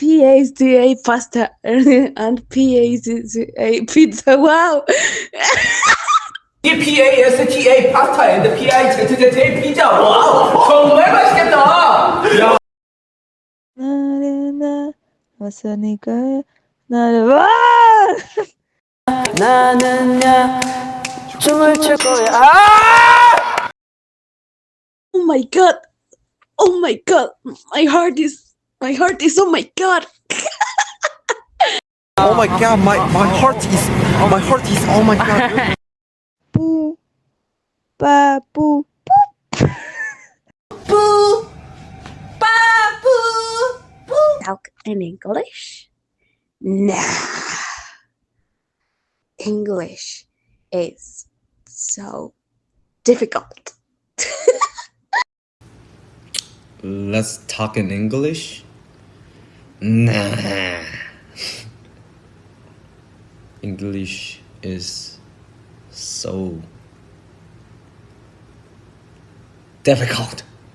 pasta pasta and pasta pizza. Wow. EPASTA 파스타 and PIZZZ 피자. 와우, 정말 맛있겠다. 야. 나른나 왔으니까 나를 와. 나는야 춤을 출 거야. 아! Oh my god. Oh my god. My heart is oh my god. Oh my god, my heart is oh my god. Boo. Ba boo. Boo, ba, boo, boo. Talk in English? Nah. English is so difficult. Let's talk in English? Nah. English is so difficult.